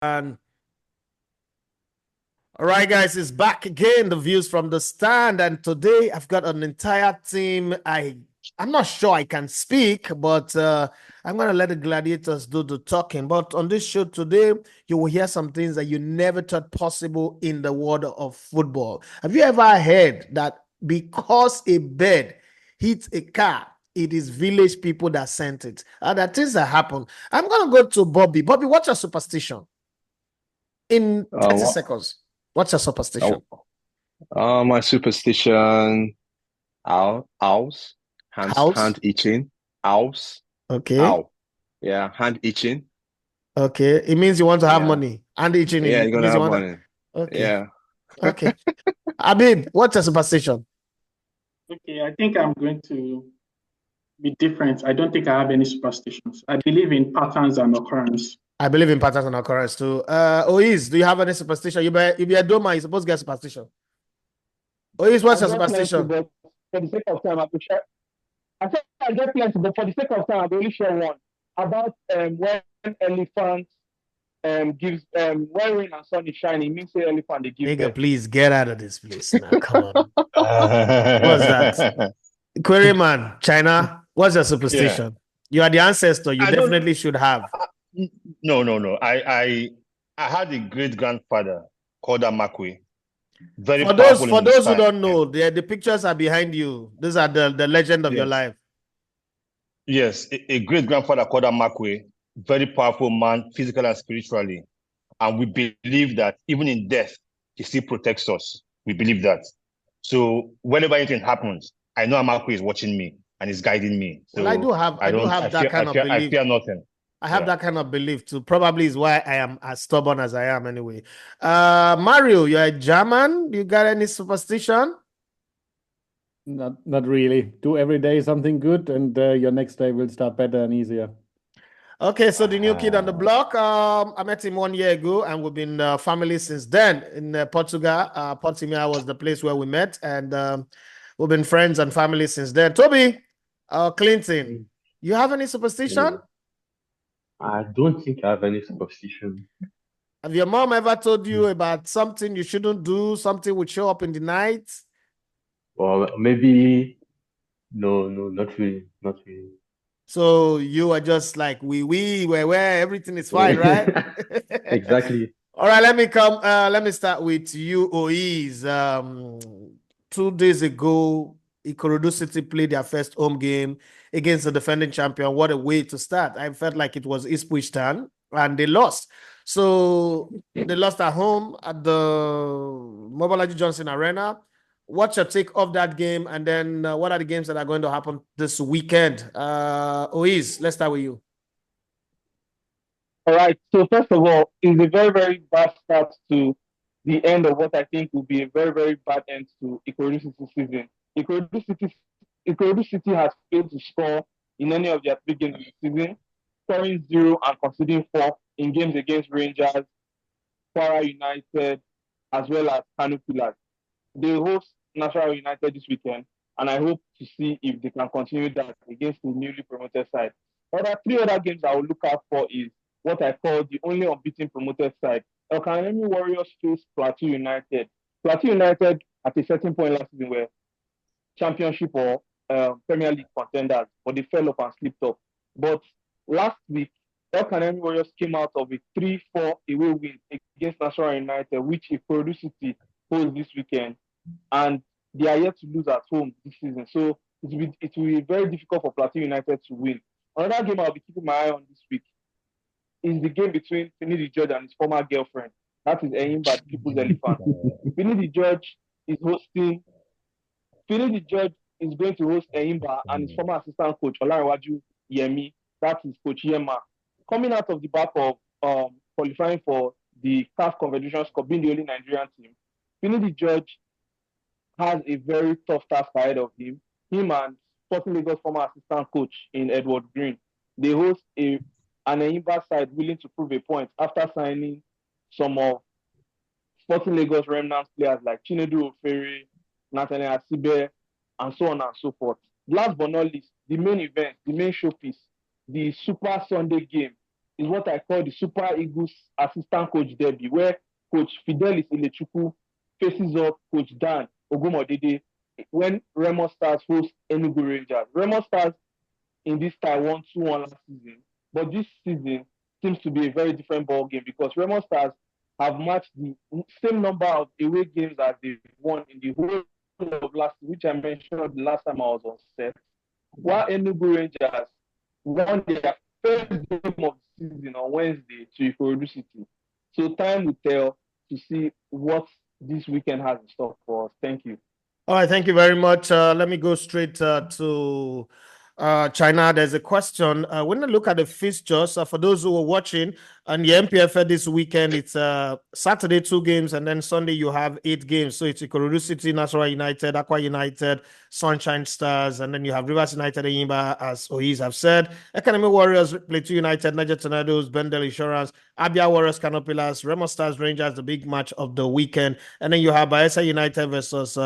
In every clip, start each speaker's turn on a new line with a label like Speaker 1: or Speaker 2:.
Speaker 1: And all right, guys, it's back again. The views from the stand, and today I've got an entire team. I'm not sure I can speak, but I'm gonna let the gladiators do the talking. But on this show today, you will hear some things that you never thought possible in the world of football. Have you ever heard that because a bird hits a car, it is village people that sent it? That things that happen. I'm gonna go to Bobby. Bobby, what's your superstition? In 30
Speaker 2: What?
Speaker 1: seconds. What's your superstition?
Speaker 2: My superstition. Owls.
Speaker 1: House.
Speaker 2: Hand itching. Owls.
Speaker 1: Okay.
Speaker 2: Owl. Yeah, hand itching.
Speaker 1: Okay. It means you want to have
Speaker 2: Yeah,
Speaker 1: money. And itching
Speaker 2: yeah.
Speaker 1: it
Speaker 2: You're gonna
Speaker 1: means you
Speaker 2: have
Speaker 1: want to.
Speaker 2: money.
Speaker 1: Okay.
Speaker 2: Yeah.
Speaker 1: Okay. Abib, what's your superstition?
Speaker 3: Okay, I think I'm going to be different. I don't think I have any superstitions. I believe in patterns and occurrence.
Speaker 1: I believe in patterns and occurrence too. Ois, do you have any superstition? You be a doma, you're supposed to get superstition. Ois, what's
Speaker 4: I
Speaker 1: your
Speaker 4: get plenty,
Speaker 1: superstition?
Speaker 4: but for the sake of time, I will share. I said I get plenty, but for the sake of time, I will only share one about when elephants gives when rain and sun is shining, it means say elephant they give
Speaker 1: Nigga,
Speaker 4: birth.
Speaker 1: please get out of this place now. Come on. What's that? Query man, China, what's your
Speaker 5: Yeah,
Speaker 1: superstition? You are the ancestor. You
Speaker 5: I don't.
Speaker 1: definitely should have.
Speaker 5: No, no, no. I had a great grandfather called Amakwe, very
Speaker 1: For those
Speaker 5: powerful
Speaker 1: for
Speaker 5: in his
Speaker 1: those who
Speaker 5: time.
Speaker 1: don't know, the pictures are behind you. These are the legend of your
Speaker 5: Yes,
Speaker 1: life.
Speaker 5: yes, a great grandfather called Amakwe, very powerful man, physically and spiritually, and we believe that even in death, he still protects us. We believe that. So whenever anything happens, I know Amakwe is watching me and is guiding me.
Speaker 1: Well, I do
Speaker 5: So
Speaker 1: have
Speaker 5: I
Speaker 1: I do
Speaker 5: don't.
Speaker 1: have that kind of
Speaker 5: I
Speaker 1: belief.
Speaker 5: fear nothing.
Speaker 1: I have
Speaker 5: Yeah.
Speaker 1: that kind of belief too. Probably is why I am as stubborn as I am anyway. Mario, you're a German. You got any superstition?
Speaker 6: Not really. Do every day something good, and your next day will start better and easier.
Speaker 1: Okay, so the new kid on the block. I met him 1 year ago, and we've been family since then in Portugal. Portimao was the place where we met, and we've been friends and family since then. Toby, Clinton, you have any superstition?
Speaker 7: Yeah. I don't think I have any superstition.
Speaker 1: Have your mom ever told you about something you shouldn't do, something would show up in the night?
Speaker 7: Or maybe no, no, not really, not really.
Speaker 1: So you are just like we where everything is fine, right?
Speaker 7: Exactly.
Speaker 1: All right, let me start with you, OEs. 2 days ago, Ikorodu City played their first home game against the defending champion. What a way to start. I felt like it was Ipswich Town, and they lost. So they lost at home at the Mobolaji Johnson Arena. What's your take of that game? And then what are the games that are going to happen this weekend? Ois, let's start with you.
Speaker 4: All right. So first of all, it's a very, very bad start to the end of what I think will be a very, very bad end to Ikorodu City season. Ikorodu City, Ikorodu City has failed to score in any of their three games this season, scoring zero and conceding four in games against Rangers, Kwara United, as well as Kano Pillars. They host National United this weekend, and I hope to see if they can continue that against the newly promoted side. Three other games I will look out for is what I call the only unbeaten promoted side. El Kanemi Warriors face Plateau United. Plateau United at a certain point last season were championship or Premier League contenders, but they fell off and slipped up. But last week, El Kanemi Warriors came out of a 3-4 away win against National United, which Ikorodu City holds this weekend, and they are yet to lose at home this season. So it will be very difficult for Plateau United to win. Another game I'll be keeping my eye on this week is the game between Finidi George and his former girlfriend. That is Enyimba, the People's Elephant. Finidi George is hosting. Finidi George is going to host Enyimba and his former assistant coach Olarewaju Yemi. That is Coach Yema. Coming out of the back of qualifying for the CAF Confederation Cup, being the only Nigerian team, Finidi George has a very tough task ahead of him. Him and Sporting Lagos former assistant coach in Edward Green, they host an Enyimba side willing to prove a point after signing some of Sporting Lagos remnant players like Chinedu Ofere, Nathaniel Asibe, and so on and so forth. Last but not least, the main event, the main showpiece, the Super Sunday game is what I call the Super Eagles assistant coach derby, where Coach Fidelis Ilechukwu faces up Coach Dan Ogumodede when Remo Stars host Enugu Rangers. Remo Stars in this time won 2-1 last season, but this season seems to be a very different ball game because Remo Stars have matched the same number of away games as they've won in the whole of last, which I mentioned the last time I was on set. While Enugu Rangers won their first game of the season on Wednesday to Ikorodu City. So time will tell to see what this weekend has in store for us. Thank you.
Speaker 1: All right, thank you very much. Let me go straight to China. There's a question. When I look at the fixtures, for those who are watching, and the MPFL this weekend, it's Saturday 2 games, and then Sunday you have 8 games. So it's Ikorodu City, Nasarawa United, Akwa United, Sunshine Stars, and then you have Rivers United, Eyimba, as Ois have said. Academy Warriors, Plateau United, Niger Tornadoes, Bendel Insurance, Abia Warriors, Canopilas, Remo Stars, Rangers, the big match of the weekend. And then you have Bayelsa United versus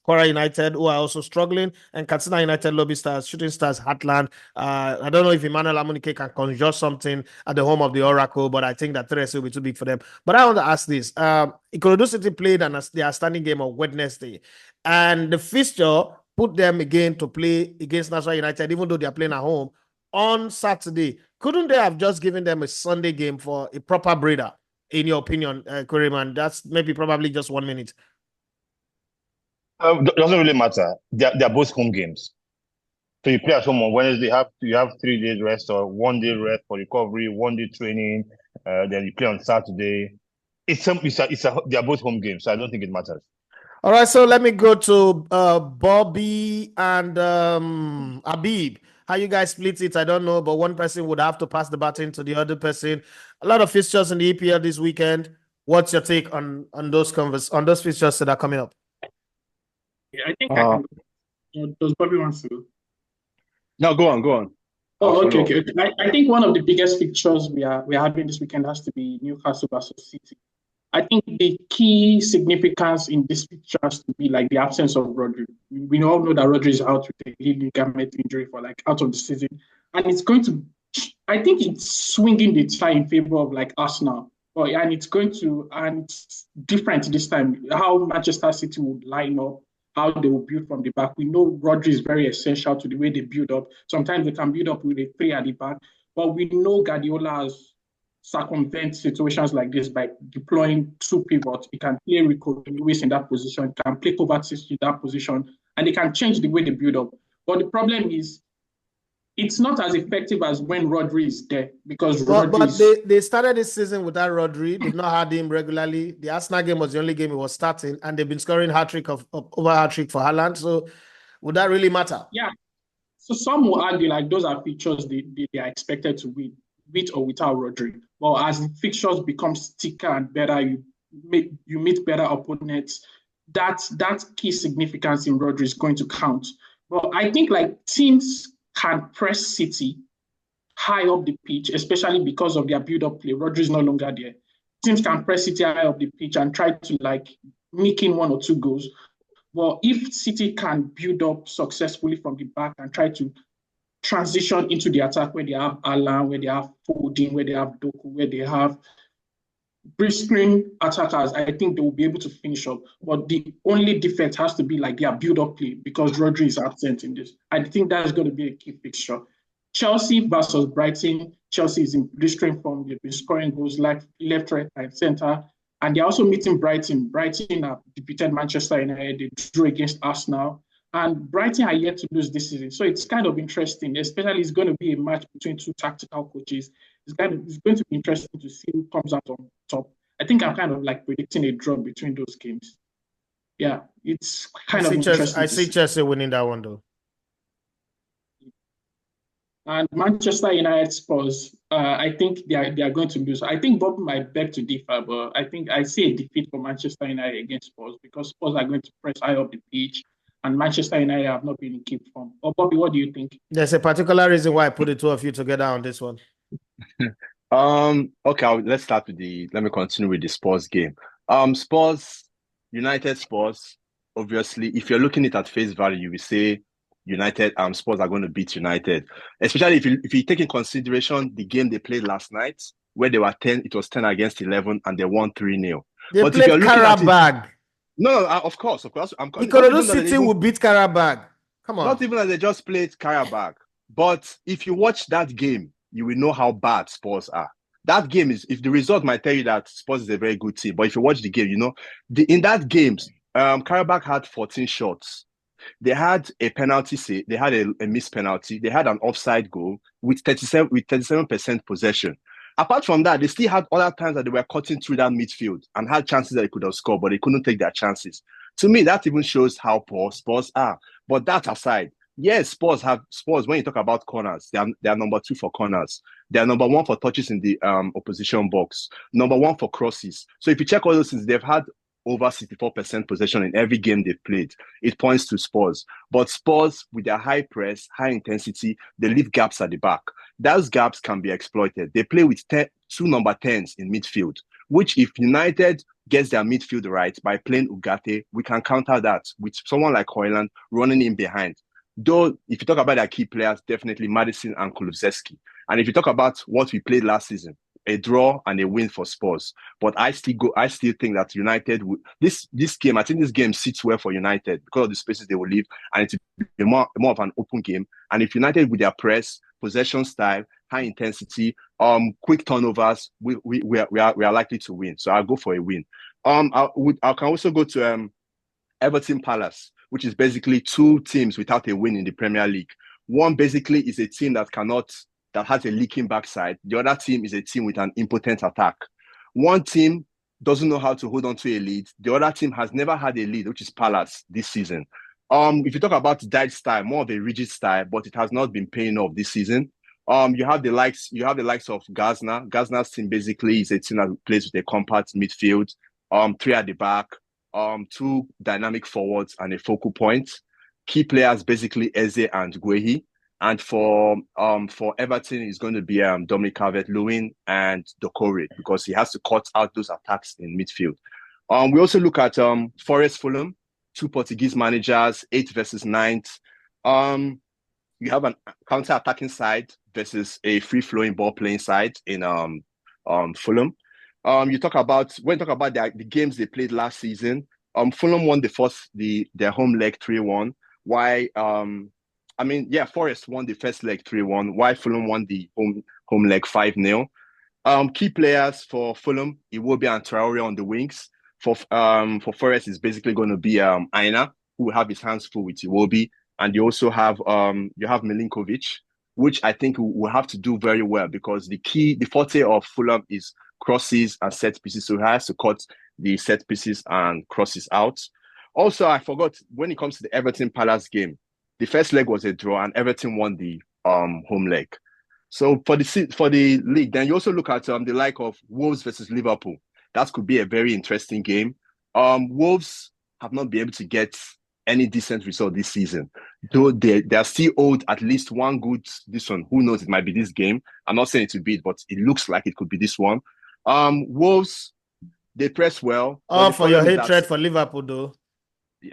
Speaker 1: Kwara United, who are also struggling, and Katsina United, Lobby Stars, Shooting Stars, Heartland. I don't know if Emmanuel Amunike can conjure something at the home of the Oracle, but I think that 3S will be too big for them. But I want to ask this. Ikorodu City played their standing game on Wednesday, and the fixture put them again to play against National United, even though they are playing at home on Saturday. Couldn't they have just given them a Sunday game for a proper breather, in your opinion, Kuriman? That's maybe probably just 1 minute.
Speaker 5: Doesn't really matter. They're both home games. So you play at home on Wednesday, you have 3 days rest or 1 day rest for recovery, 1 day training, then you play on Saturday. They're both home games, so I don't think it matters.
Speaker 1: All right, so let me go to Bobby and Habib. How you guys split it, I don't know, but one person would have to pass the baton to the other person. A lot of fixtures in the EPL this weekend. What's your take on those fixtures that are coming up?
Speaker 3: Yeah, I think I can. Does Bobby want to?
Speaker 2: No, go on.
Speaker 3: Oh, okay. I think one of the biggest fixtures we are having this weekend has to be Newcastle versus City. I think the key significance in this picture has to be like the absence of Rodri. We all know that Rodri is out with a heel ligament injury for like out of the season, and it's going to. I think it's swinging the tide in favor of like Arsenal. And it's different this time. How Manchester City would line up, how they will build from the back. We know Rodri is very essential to the way they build up. Sometimes they can build up with a 3 at the back, but we know Guardiola has circumvent situations like this by deploying 2 pivots. He can play Rico Lewis in that position, can play Kovacic in that position, and they can change the way they build up. But the problem is, it's not as effective as when Rodri is there because
Speaker 1: they started this season without Rodri. They've not had him regularly. The Arsenal game was the only game he was starting, and they've been scoring over hat-trick for Haaland. So would that really matter?
Speaker 3: Yeah. So some will argue like those are fixtures they are expected to win, with or without Rodri. Well, as the fixtures become thicker and better, you meet better opponents. That key significance in Rodri is going to count. But I think like teams can press City high up the pitch, especially because of their build-up play. Rodri is no longer there. Teams can press City high up the pitch and try to like make in 1 or 2 goals. But if City can build up successfully from the back and try to transition into the attack where they have Alan, where they have Foden, where they have Doku, where they have brisk-screen attackers, I think they will be able to finish up. But the only defect has to be like their build-up play because Rodri is absent in this. I think that's going to be a key fixture. Chelsea versus Brighton. Chelsea is in blistering form. They've been scoring goals left, right, and center. And they're also meeting Brighton. Brighton have defeated Manchester United. They drew against Arsenal. And Brighton are yet to lose this season. So it's kind of interesting, especially it's going to be a match between 2 tactical coaches. It's going to be interesting to see who comes out on top. I think I'm kind of like predicting a draw between those games. Yeah, it's kind of interesting.
Speaker 1: I see Chelsea winning that one, though.
Speaker 3: And Manchester United Spurs, I think they are going to lose. I think Bob might beg to differ, but I think I see a defeat for Manchester United against Spurs because Spurs are going to press high up the pitch. And Manchester United have not been in keep form. Or Bobby, what do you think?
Speaker 1: There's a particular reason why I put the 2 of you together on this one.
Speaker 2: Okay, let's start with let me continue with the Spurs game. United Spurs, obviously, if you're looking at it at face value, you will say Spurs are going to beat United, especially if you take in consideration the game they played last night, where they were 10, it was 10 against 11, and they won 3-0.
Speaker 1: They
Speaker 2: But if you're
Speaker 1: played
Speaker 2: looking at it,
Speaker 1: Karabag.
Speaker 2: no, of course, not
Speaker 1: Ikorodu
Speaker 2: even that they
Speaker 1: City
Speaker 2: even,
Speaker 1: will beat Karabag. Come on.
Speaker 2: not even that they just played Karabag. But if you watch that game, you will know how bad Spurs are. That game is, if the result might tell you that Spurs is a very good team, but if you watch the game, you know, in that game, Karabag had 14 shots. They had a penalty save, they had a missed penalty, they had an offside goal with 37% possession. Apart from that, they still had other times that they were cutting through that midfield and had chances that they could have scored, but they couldn't take their chances. To me, that even shows how poor Spurs are. But that aside, yes, Spurs, when you talk about corners, they are number 2 for corners. They are number 1 for touches in the opposition box, number 1 for crosses. So if you check all those things, they've had over 64% possession in every game they've played. It points to Spurs. But Spurs, with their high press, high intensity, they leave gaps at the back. Those gaps can be exploited. They play with 2 number 10s in midfield, which if United gets their midfield right by playing Ugarte, we can counter that with someone like Højlund running in behind. Though, if you talk about their key players, definitely Maddison and Kulusevski. And if you talk about what we played last season, a draw and a win for Spurs. But I still think that United would this game. I think this game sits well for United because of the spaces they will leave, and it will be more of an open game. And if United with their press, possession style, high intensity, quick turnovers, we are likely to win. So I'll go for a win. I can also go to Everton Palace, which is basically 2 teams without a win in the Premier League. One basically is a team that has a leaking backside. The other team is a team with an impotent attack. One team doesn't know how to hold on to a lead. The other team has never had a lead, which is Palace this season. If you talk about Dyche style, more of a rigid style, but it has not been paying off this season. You have the likes of Gazna. Gazna's team basically is a team that plays with a compact midfield, 3 at the back, 2 dynamic forwards and a focal point. Key players basically Eze and Guehi. And for Everton, it's going to be Dominic Calvert-Lewin and Doucouré because he has to cut out those attacks in midfield. We also look at Forest Fulham, 2 Portuguese managers, 8 versus 9. You have a counter-attacking side versus a free-flowing ball-playing side in Fulham. When you talk about the games they played last season, Fulham won their home leg 3-1. Why? Forest won the first leg 3-1, while Fulham won the home leg 5-0. Key players for Fulham, Iwobi and Traore on the wings. For Forest, it's basically going to be Aina, who will have his hands full with Iwobi. And you also have Milinkovic, which I think will have to do very well because the forte of Fulham is crosses and set pieces. So he has to cut the set pieces and crosses out. Also, I forgot, when it comes to the Everton Palace game, the first leg was a draw and Everton won the home leg. So for the league, then you also look at the like of Wolves versus Liverpool. That could be a very interesting game. Wolves have not been able to get any decent result this season. Though they are still owed at least one good this one. Who knows? It might be this game. I'm not saying it to beat, but it looks like it could be this one. Wolves, they press well.
Speaker 1: Oh, for your hatred for Liverpool, though.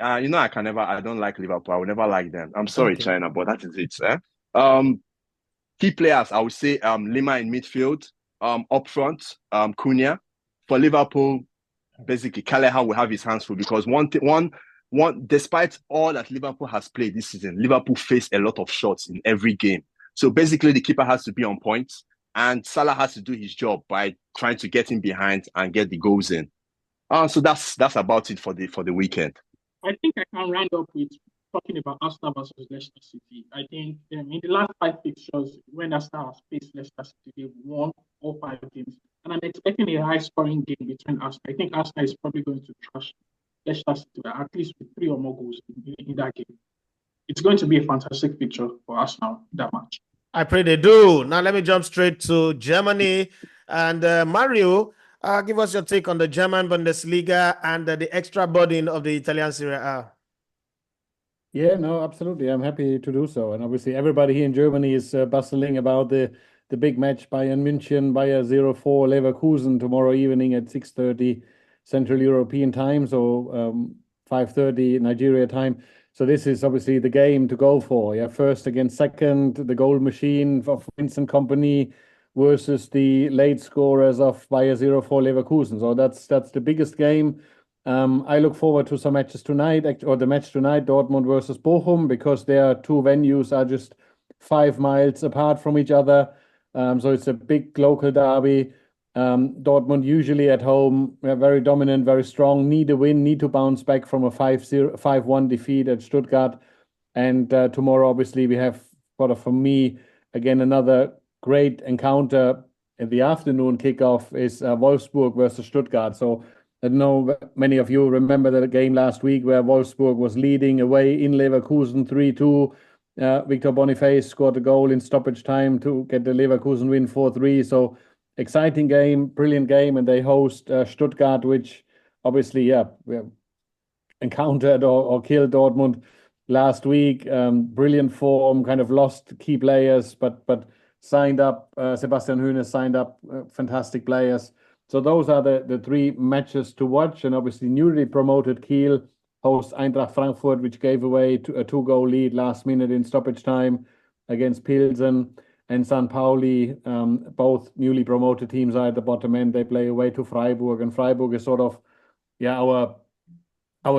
Speaker 2: I don't like Liverpool. I will never like them. I'm sorry, okay. China, but that is it. Key players, I would say Lima in midfield, up front, Cunha. For Liverpool, basically, Callaghan will have his hands full because despite all that Liverpool has played this season, Liverpool faced a lot of shots in every game. So basically, the keeper has to be on point, and Salah has to do his job by trying to get in behind and get the goals in. So that's about it for the weekend.
Speaker 3: I think I can round up with talking about Arsenal versus Leicester City. I think in the last 5 fixtures, when Arsenal has faced Leicester City, they've won all 5 games. And I'm expecting a high-scoring game between Arsenal. I think Arsenal is probably going to trash Leicester City at least with 3 or more goals in that game. It's going to be a fantastic picture for Arsenal, that match.
Speaker 1: I pray they do. Now let me jump straight to Germany. And Mario, give us your take on the German Bundesliga and the extra burden of the Italian Serie A.
Speaker 6: Yeah, no, absolutely. I'm happy to do so. And obviously everybody here in Germany is bustling about the big match, Bayern München, Bayer 04 Leverkusen tomorrow evening at 6:30 Central European time, so 5:30 Nigeria time. So this is obviously the game to go for. Yeah, first against second, the goal machine of Vincent Company versus the late scorers of Bayer 04 Leverkusen. So that's the biggest game. I look forward to some matches tonight, or the match tonight, Dortmund versus Bochum, because their two venues are just 5 miles apart from each other. So it's a big local derby. Dortmund usually at home, very dominant, very strong, need a win, need to bounce back from a 5-1 defeat at Stuttgart. And tomorrow, obviously, we have, for me, again, another great encounter in the afternoon kickoff is Wolfsburg versus Stuttgart. So I don't know, many of you remember the game last week where Wolfsburg was leading away in Leverkusen 3-2. Victor Boniface scored a goal in stoppage time to get the Leverkusen win 4-3. So exciting game, brilliant game, and they host Stuttgart, which obviously, we have encountered or killed Dortmund last week. Brilliant form, kind of lost key players, but signed up. Sebastian Hoeneß signed up fantastic players. So those are the three matches to watch. And obviously, newly promoted Kiel hosts Eintracht Frankfurt, which gave away a 2-goal lead last minute in stoppage time against Pilsen. And St. Pauli, both newly promoted teams are at the bottom end. They play away to Freiburg, and Freiburg is sort of, our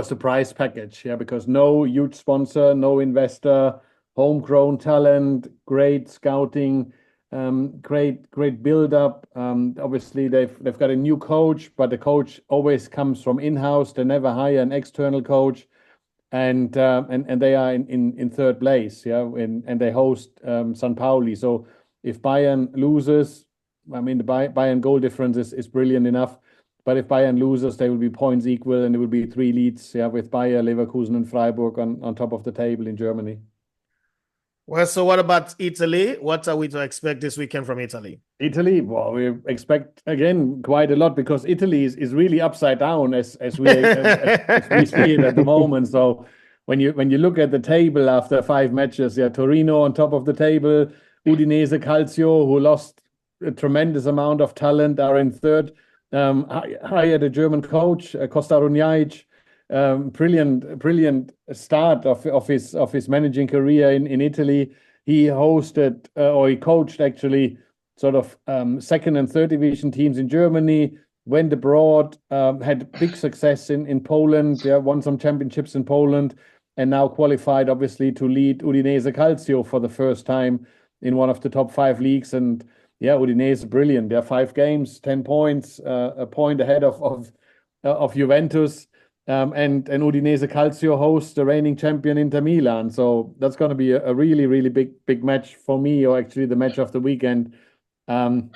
Speaker 6: surprise package, because no huge sponsor, no investor, homegrown talent, great scouting, great build up. Obviously, they've got a new coach, but the coach always comes from in-house. They never hire an external coach, and they are in third place, and they host St. Pauli. So if Bayern loses, I mean, the Bayern goal difference is brilliant enough. But if Bayern loses, they will be points equal, and it will be 3 leads, with Bayer, Leverkusen, and Freiburg on top of the table in Germany.
Speaker 1: Well, so what about Italy? What are we to expect this weekend from Italy?
Speaker 6: Italy, well, we expect again quite a lot, because Italy is really upside down as we see it at the moment. So when you look at the table after 5 matches, Torino on top of the table, Udinese, Calcio, who lost a tremendous amount of talent, are in third. Hired a German coach, Costa Runjaic. Brilliant start of his managing career in Italy. He hosted or he coached actually sort of second and third division teams in Germany. Went abroad, had big success in Poland. Won some championships in Poland, and now qualified obviously to lead Udinese Calcio for the first time in one of the top 5 leagues. And Udinese, brilliant. They're 5 games, 10 points, a point ahead of Juventus. And Udinese Calcio hosts the reigning champion Inter Milan. So that's going to be a really, really big match for me, or actually the match of the weekend. While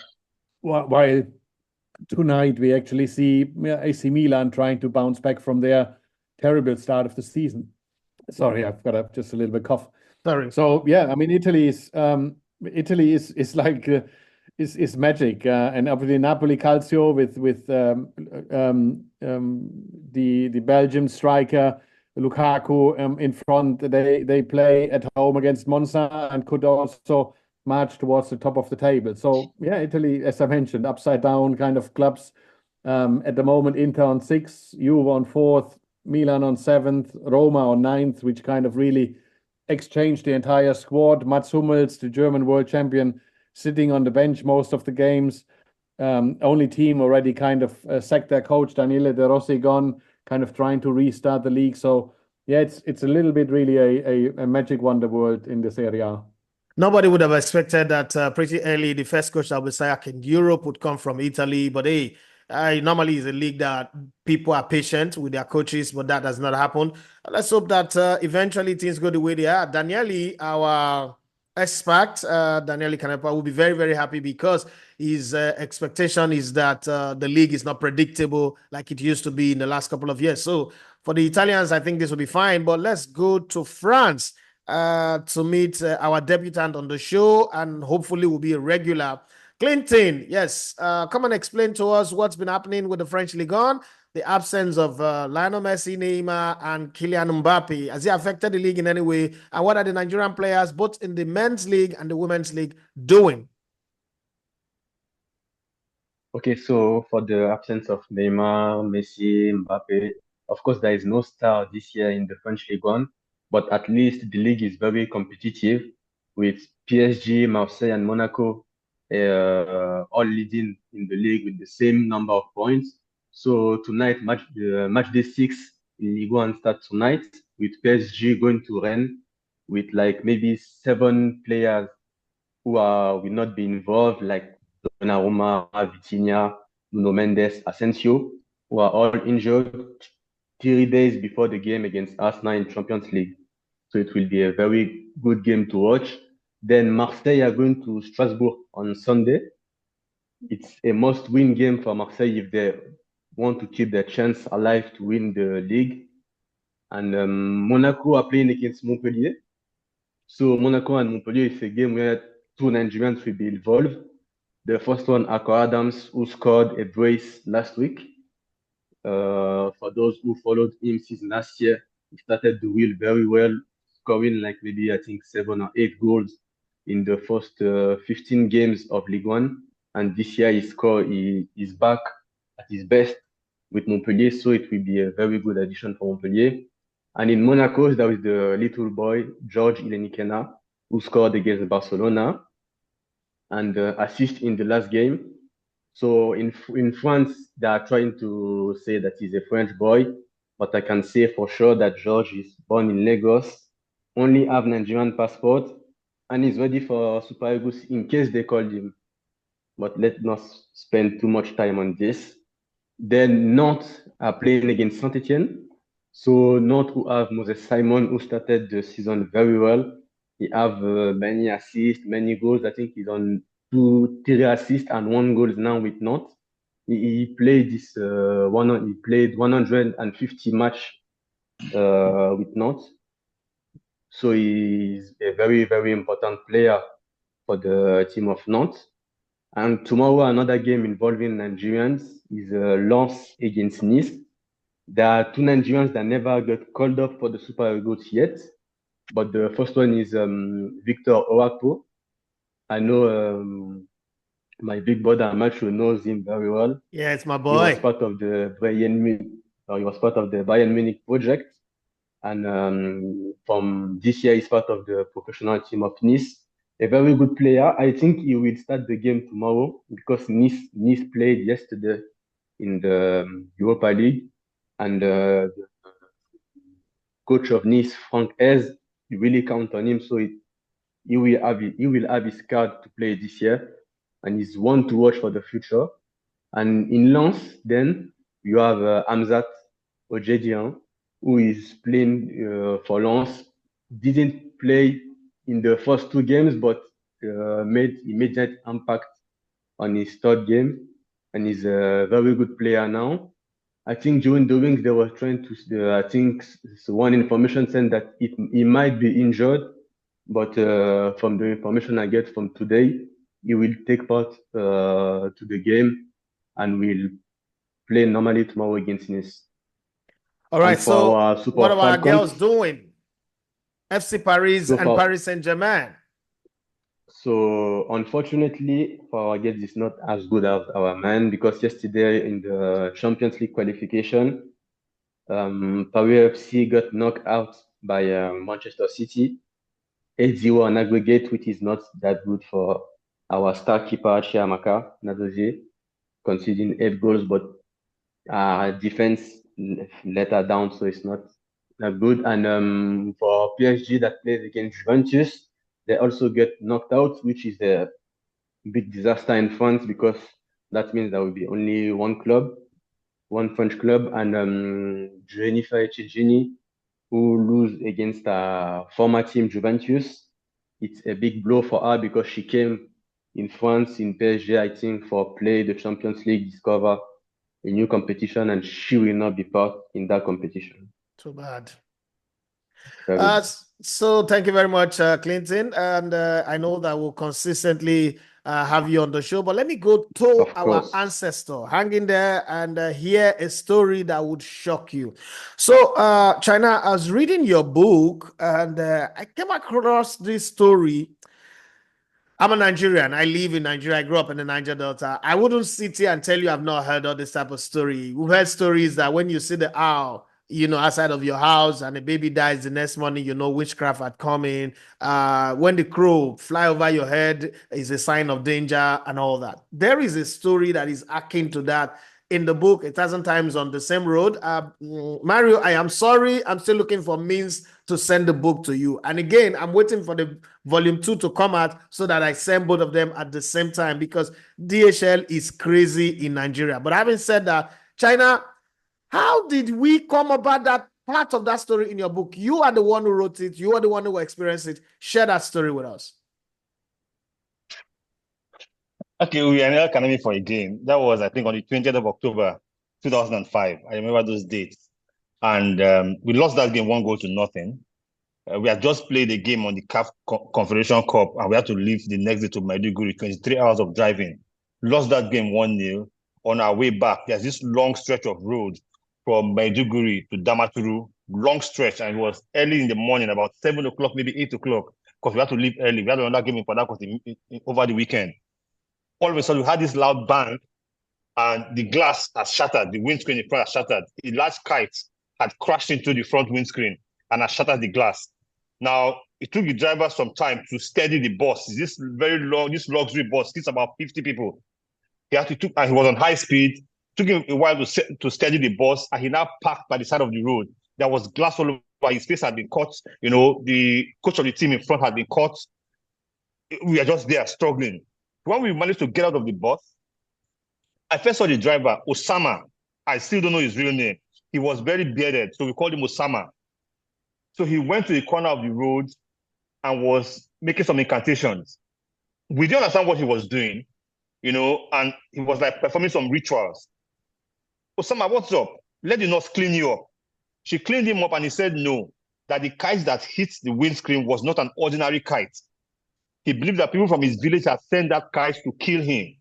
Speaker 6: tonight we actually see AC Milan trying to bounce back from their terrible start of the season. Sorry, I've got just a little bit cough.
Speaker 1: Sorry.
Speaker 6: So I mean, Italy is like is magic, and obviously Napoli Calcio with the Belgian striker Lukaku in front. They play at home against Monza and could also march towards the top of the table. So Italy, as I mentioned, upside down kind of clubs. At the moment, Inter on 6th, Juve on 4th, Milan on 7th, Roma on 9th, which kind of really exchanged the entire squad. Mats Hummels, the German world champion, sitting on the bench most of the games. Only team already kind of sacked their coach, Daniele De Rossi, gone, kind of trying to restart the league. So it's a little bit really a magic wonder world in this area.
Speaker 1: Nobody would have expected that pretty early the first coach that would say in Europe would come from Italy. But normally it's a league that people are patient with their coaches, but that does not happen. Let's hope that eventually things go the way they are. Daniele, our expert, Daniele Canepa, will be very, very happy, because his expectation is that the league is not predictable like it used to be in the last couple of years. So for the Italians, I think this will be fine. But let's go to France to meet our debutant on the show, and hopefully will be a regular. Clinton, yes, come and explain to us what's been happening with the French Ligue 1, the absence of Lionel Messi, Neymar, and Kylian Mbappe. Has it affected the league in any way? And what are the Nigerian players, both in the men's league and the women's league, doing?
Speaker 7: Okay, so for the absence of Neymar, Messi, Mbappe, of course, there is no star this year in the French Ligue 1, but at least the league is very competitive with PSG, Marseille, and Monaco all leading in the league with the same number of points. So tonight, match day 6 in Ligue 1 starts tonight with PSG going to Rennes with like maybe 7 players who will not be involved, like Donnarumma, Vitinha, Nuno Mendes, Asensio, who are all injured 3 days before the game against Arsenal in Champions League. So it will be a very good game to watch. Then Marseille are going to Strasbourg on Sunday. It's a must-win game for Marseille if they want to keep their chance alive to win the league. And Monaco are playing against Montpellier. So Monaco and Montpellier is a game where 2 Nigerians will be involved. The first one, Akko Adams, who scored a brace last week. For those who followed him since last year, he started the wheel very well, scoring like maybe I think 7 or 8 goals in the first 15 games of Ligue 1. And this year he is back at his best with Montpellier, so it will be a very good addition for Montpellier. And in Monaco, there is the little boy, George Ilenikena, who scored against Barcelona and assist in the last game. So in France, they are trying to say that he's a French boy, but I can say for sure that George is born in Lagos, only have Nigerian passport, and is ready for Super Eagles in case they call him. But let's not spend too much time on this. Then Nantes are playing against Saint-Etienne. So Nantes who have Moses Simon, who started the season very well. He have many assists, many goals. I think he's on 3 assists and 1 goal now with Nantes. He played this he played 150 match with Nantes. So he's a very, very important player for the team of Nantes. And tomorrow, another game involving Nigerians is Lens against Nice. There are 2 Nigerians that never got called up for the Super Eagles yet. But the first one is Victor Owapo. I know my big brother Macho knows him very well.
Speaker 1: Yeah, it's my
Speaker 7: He was
Speaker 1: boy.
Speaker 7: part of the Bayern Munich project. And from this year, he's part of the professional team of Nice. A very good player. I think he will start the game tomorrow because Nice played yesterday in the Europa League, and the coach of Nice, Frank Hez, you really count on him. So he will have his card to play this year, and he's one to watch for the future. And in Lens, then you have Hamzat Ojedian, who is playing for Lens. Didn't play in the first 2 games, but made immediate impact on his 3rd game, and he's a very good player now. I think during the week they were trying to. I think one information saying that he might be injured, but from the information I get from today, he will take part to the game and will play normally tomorrow against Nice.
Speaker 1: All right.
Speaker 7: And for
Speaker 1: So
Speaker 7: our Super
Speaker 1: what are our
Speaker 7: Falcons,
Speaker 1: girls doing? FC Paris
Speaker 7: So
Speaker 1: and
Speaker 7: far-
Speaker 1: Paris Saint-Germain.
Speaker 7: So unfortunately, for our girls, it's not as good as our men because yesterday in the Champions League qualification, Paris FC got knocked out by Manchester City 8-0 on aggregate, which is not that good for our star keeper Chiamaka Nadozie, conceding 8 goals, but defense let her down, so it's not that good. And for PSG that plays against Juventus, they also get knocked out, which is a big disaster in France because that means there will be only one French club, and Jennifer Echegini, who lose against her former team Juventus. It's a big blow for her because she came in France in PSG, I think, for play the Champions League, discover a new competition, and she will not be part in that competition.
Speaker 1: Too bad.
Speaker 7: Very
Speaker 1: So thank you very much, Clinton. And I know that we'll consistently have you on the show, but let me go to
Speaker 7: Of
Speaker 1: our
Speaker 7: course.
Speaker 1: ancestor. Hang in there and hear a story that would shock you. So, China, I was reading your book and I came across this story. I'm a Nigerian. I live in Nigeria. I grew up in the Niger Delta. I wouldn't sit here and tell you I've not heard all this type of story. We've heard stories that when you see the owl, outside of your house and a baby dies the next morning, witchcraft had come in. When the crow fly over your head is a sign of danger and all that. There is a story that is akin to that in the book, 1,000 Times on the Same Road. Mario, I am sorry. I'm still looking for means to send the book to you. And again, I'm waiting for the volume 2 to come out so that I send both of them at the same time, because DHL is crazy in Nigeria. But having said that, China, how did we come about that part of that story in your book? You are the one who wrote it. You are the one who experienced it. Share that story with us.
Speaker 5: Okay, we are in El Kanemi for a game. That was, I think, on the 20th of October, 2005. I remember those dates. And we lost that game 1-0. We had just played a game on the CAF Confederation Cup, and we had to leave the next day to Maiduguri, 23 hours of driving. Lost that game 1-0. On our way back, there's this long stretch of road from Maiduguri to Damaturu, long stretch, and it was early in the morning, about 7 o'clock, maybe 8 o'clock, because we had to leave early. We had another game in Port Harcourt over the weekend. All of a sudden, we had this loud bang, and the glass has shattered. The windscreen in front has shattered. A large kite had crashed into the front windscreen and has shattered the glass. Now, it took the driver some time to steady the bus. This very long, this luxury bus, it's about 50 people. And he was on high speed. Took him a while to steady the bus, and he now parked by the side of the road. There was glass all over. His face had been cut. The coach of the team in front had been cut. We are just there struggling. When we managed to get out of the bus, I first saw the driver, Osama. I still don't know his real name. He was very bearded, so we called him Osama. So he went to the corner of the road and was making some incantations. We didn't understand what he was doing, and he was like performing some rituals. Osama, what's up? Let the nurse clean you up. She cleaned him up, and he said no, that the kite that hit the windscreen was not an ordinary kite. He believed that people from his village had sent that kite to kill him.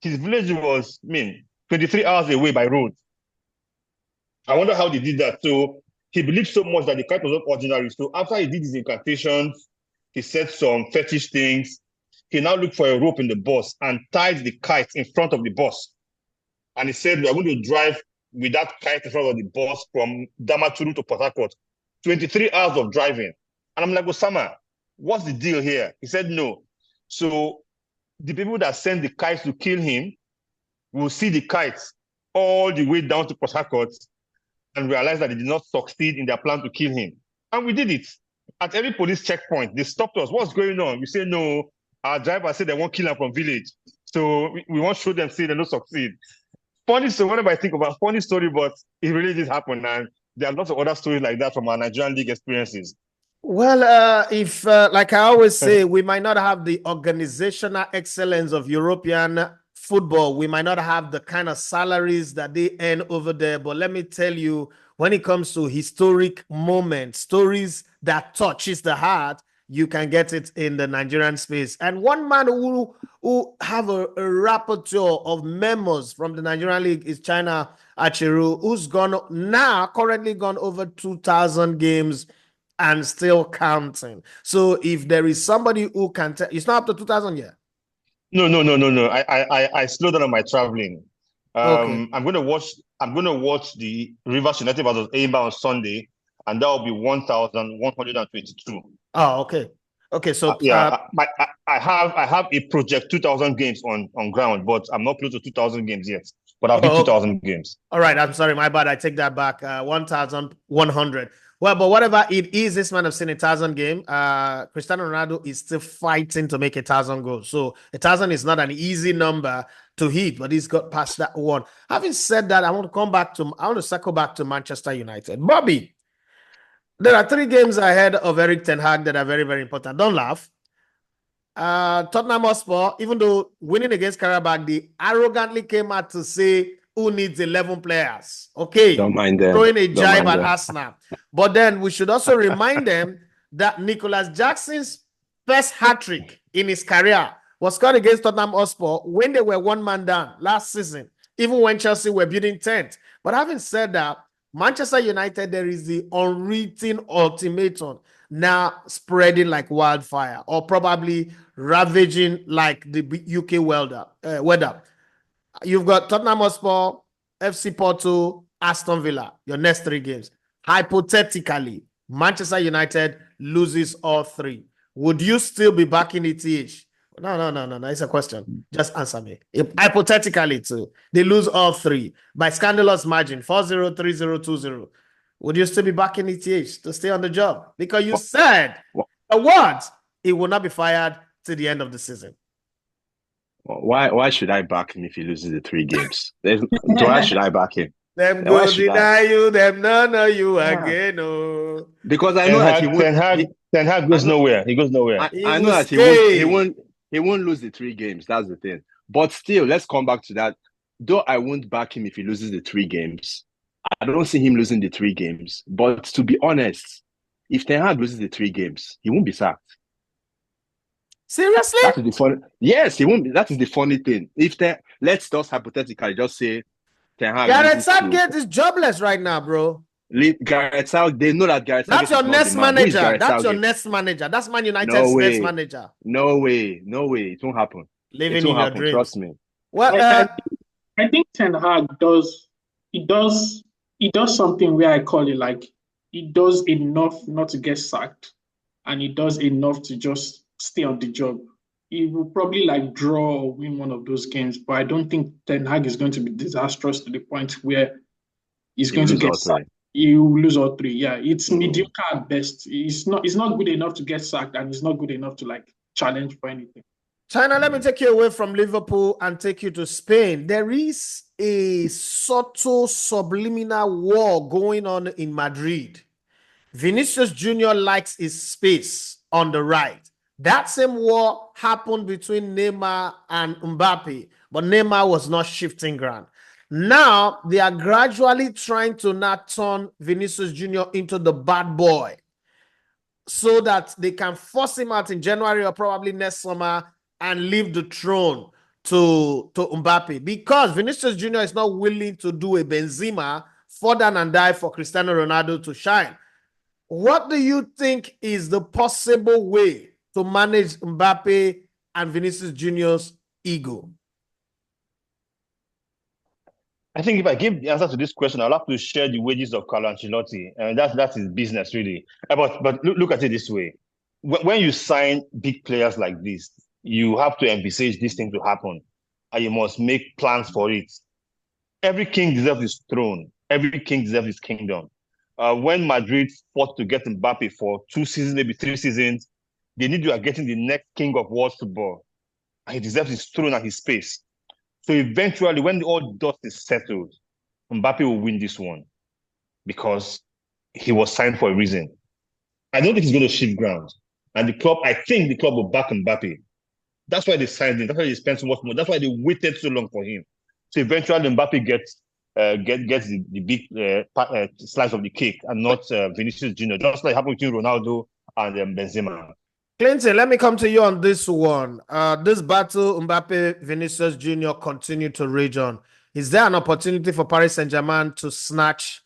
Speaker 5: His village was, 23 hours away by road. I wonder how they did that. So he believed so much that the kite was not ordinary. So after he did his incantations, he said some fetish things. He now looked for a rope in the bus and tied the kite in front of the bus. And he said, we're going to drive with that kite in front of the bus from Damaturu to Port Harcourt. 23 hours of driving. And I'm like, Osama, what's the deal here? He said, no. So the people that sent the kites to kill him will see the kites all the way down to Port Harcourt and realize that they did not succeed in their plan to kill him. And we did it. At every police checkpoint, they stopped us. What's going on? We say, no, our driver said they won't kill him from village. So we won't show them, say they don't succeed. Funny story, whenever I think about funny story, but it really did happen. And there are lots of other stories like that from our Nigerian league experiences.
Speaker 1: Well, if like I always say, we might not have the organizational excellence of European football. We might not have the kind of salaries that they earn over there. But let me tell you, when it comes to historic moments, stories that touches the heart, you can get it in the Nigerian space. And one man who have a repertoire of memos from the Nigerian league is China Achiru, who's currently gone over 2,000 games and still counting. So if there is somebody who can tell, it's not up to 2,000 yet.
Speaker 5: No. I slowed down on my traveling.
Speaker 1: Okay.
Speaker 5: I'm going to watch the Rivers United versus Eimba on Sunday, and that will be 1,122.
Speaker 1: Oh, okay. Okay, so
Speaker 5: I have a project 2,000 games on ground, but I'm not close to 2,000 games yet. But I'll hit 2,000 games.
Speaker 1: All right, I'm sorry, my bad. I take that back. 1,100. Well, but whatever it is, this man have seen 1,000 game. Cristiano Ronaldo is still fighting to make 1,000 goals. So 1,000 is not an easy number to hit, but he's got past that one. Having said that, I want to circle back to Manchester United. Bobby, there are 3 games ahead of Eric Ten Hag that are very, very important. Don't laugh. Tottenham Hotspur, even though winning against Karabakh, they arrogantly came out to say who needs 11 players. Okay.
Speaker 2: Don't mind them.
Speaker 1: Throwing a jibe at Arsenal. But then we should also remind them that Nicholas Jackson's first hat-trick in his career was scored against Tottenham Hotspur when they were 1 man down last season, even when Chelsea were building 10th. But having said that, Manchester United, there is the unwritten ultimatum now spreading like wildfire, or probably ravaging like the UK weather. You've got Tottenham Hotspur, FC Porto, Aston Villa, your next 3 games. hypothetically, Manchester United loses all three, would you still be backing ETH? No. It's a question. Just answer me. If hypothetically, too, they lose all three by scandalous margin 4-0, 3-0, 2-0. Would you still be backing ETH to stay on the job? Because you said the words, he will not be fired till the end of the season.
Speaker 2: Why should I back him if he loses the 3 games? Why should I back him?
Speaker 1: Them go deny you, them no know you again. Oh.
Speaker 2: Because I know that he won't.
Speaker 5: Ten Hag goes nowhere. He goes nowhere.
Speaker 2: I know that he won't lose the 3 games. That's the thing. But still, let's come back to that. Though I won't back him if he loses the 3 games, I don't see him losing the 3 games. But to be honest, if Ten Hag loses the 3 games, he won't be sacked.
Speaker 1: Seriously?
Speaker 2: That is the funny. Yes, he won't be. That is the funny thing. Let's just hypothetically just say Ten Hag.
Speaker 1: Gareth Southgate is jobless right now, bro.
Speaker 2: Gareth Southgate. They know that Gareth Southgate.
Speaker 1: That's your next manager. That's your next manager. That's Man United's next manager.
Speaker 2: No way. It won't happen.
Speaker 1: Living in your dreams.
Speaker 2: Trust me.
Speaker 3: Well, I think Ten Hag does something where I call it like he does enough not to get sacked, and he does enough to just stay on the job. He will probably like draw or win one of those games, but I don't think Ten Hag is going to be disastrous to the point where he's going to get sacked. He will lose all 3. Yeah, it's mediocre at best. He's not good enough to get sacked, and he's not good enough to like challenge for anything.
Speaker 1: China, let me take you away from Liverpool and take you to Spain. There is a subtle subliminal war going on in Madrid. Vinicius Jr. likes his space on the right. That same war happened between Neymar and Mbappe, but Neymar was not shifting ground. Now, they are gradually trying to not turn Vinicius Jr. into the bad boy so that they can force him out in January or probably next summer and leave the throne to Mbappe, because Vinicius Jr. is not willing to do a Benzema, fall down and die for Cristiano Ronaldo to shine. What do you think is the possible way to manage Mbappe and Vinicius Jr.'s ego?
Speaker 5: I think if I give the answer to this question, I'll have to share the wages of Carlo Ancelotti, and that's his business, really. But look at it this way: when you sign big players like this, you have to envisage this thing to happen, and you must make plans for it. Every king deserves his throne. Every king deserves his kingdom. When Madrid fought to get Mbappe for 2 seasons, maybe 3 seasons, they knew they were getting the next king of world football, and he deserves his throne and his space. So eventually, when all dust is settled, Mbappe will win this one because he was signed for a reason. I don't think he's going to shift ground. And I think the club will back Mbappe. That's why they signed him. That's why they spent so much money. That's why they waited so long for him. So eventually, Mbappe gets the big slice of the cake and not Vinicius Jr., just like happened between Ronaldo and Benzema.
Speaker 1: Clinton, let me come to you on this one. This battle, Mbappe, Vinicius Jr. continue to rage on. Is there an opportunity for Paris Saint-Germain to snatch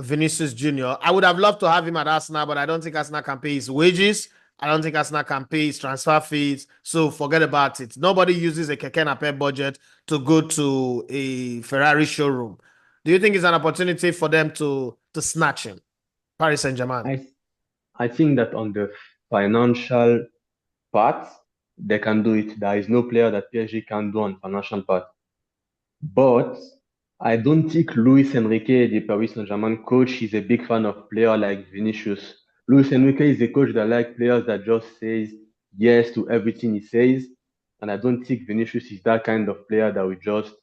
Speaker 1: Vinicius Jr.? I would have loved to have him at Arsenal, but I don't think Arsenal can pay his wages. I don't think Arsenal can pay his transfer fees. So forget about it. Nobody uses a Keke Napep budget to go to a Ferrari showroom. Do you think it's an opportunity for them to snatch him, Paris Saint-Germain?
Speaker 7: I think that on the financial part, they can do it. There is no player that PSG can do on financial part. But I don't think Luis Enrique, the Paris Saint-Germain coach, is a big fan of player like Vinicius. Luis Enrique is a coach that likes players that just says yes to everything he says. And I don't think Vinicius is that kind of player that will just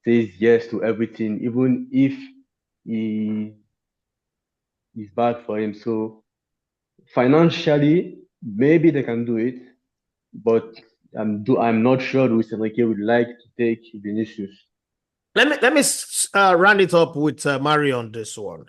Speaker 7: says yes to everything, even if he is bad for him. So financially, maybe they can do it, but I'm not sure Luis Enrique would like to take Vinicius.
Speaker 1: Let me round it up with Mario on this one.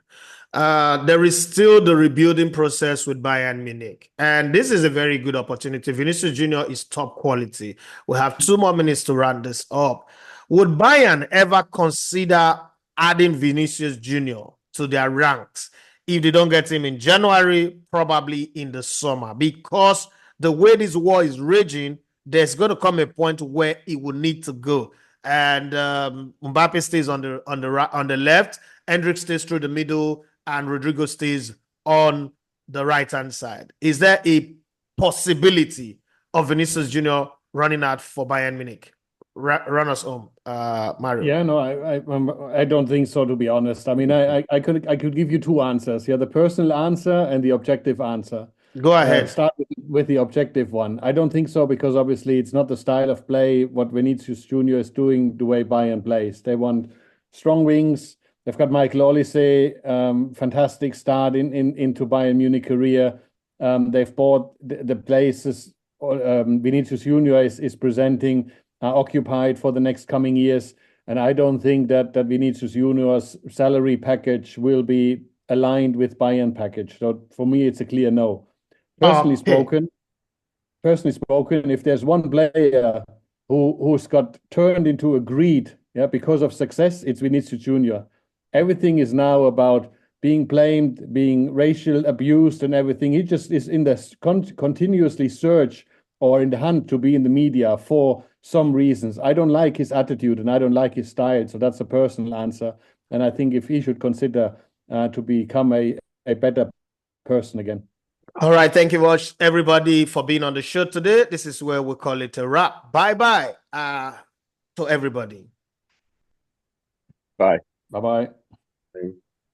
Speaker 1: There is still the rebuilding process with Bayern Munich, and this is a very good opportunity. Vinicius Jr. is top quality. We have 2 more minutes to round this up. Would Bayern ever consider adding Vinicius Jr. to their ranks if they don't get him in January, probably in the summer? Because the way this war is raging, there's going to come a point where he will need to go. And Mbappe stays on the left, Hendrik stays through the middle, and Rodrigo stays on the right-hand side. Is there a possibility of Vinicius Junior running out for Bayern Munich? Run us home, Mario.
Speaker 6: Yeah, no, I don't think so, to be honest. I mean, I could give you two answers. Yeah, the personal answer and the objective answer.
Speaker 1: Go ahead.
Speaker 6: Start with the objective one. I don't think so, because obviously it's not the style of play what Vinicius Junior is doing the way Bayern plays. They want strong wings. They've got Michael Olise, fantastic start into Bayern Munich career. They've bought the places Vinicius Junior is presenting, are occupied for the next coming years. And I don't think that Vinicius Junior's salary package will be aligned with Bayern package. So for me, it's a clear no. Personally spoken, if there's one player who's got turned into a greed, because of success, it's Vinicius Junior. Everything is now about being blamed, being racial abused and everything. He just is in the continuously search or in the hunt to be in the media for some reasons. I don't like his attitude and I don't like his style. So that's a personal answer. And I think if he should consider to become a better person again.
Speaker 1: All right. Thank you much, everybody, for being on the show today. This is where we call it a wrap. Bye-bye to everybody.
Speaker 2: Bye.
Speaker 6: Bye-bye.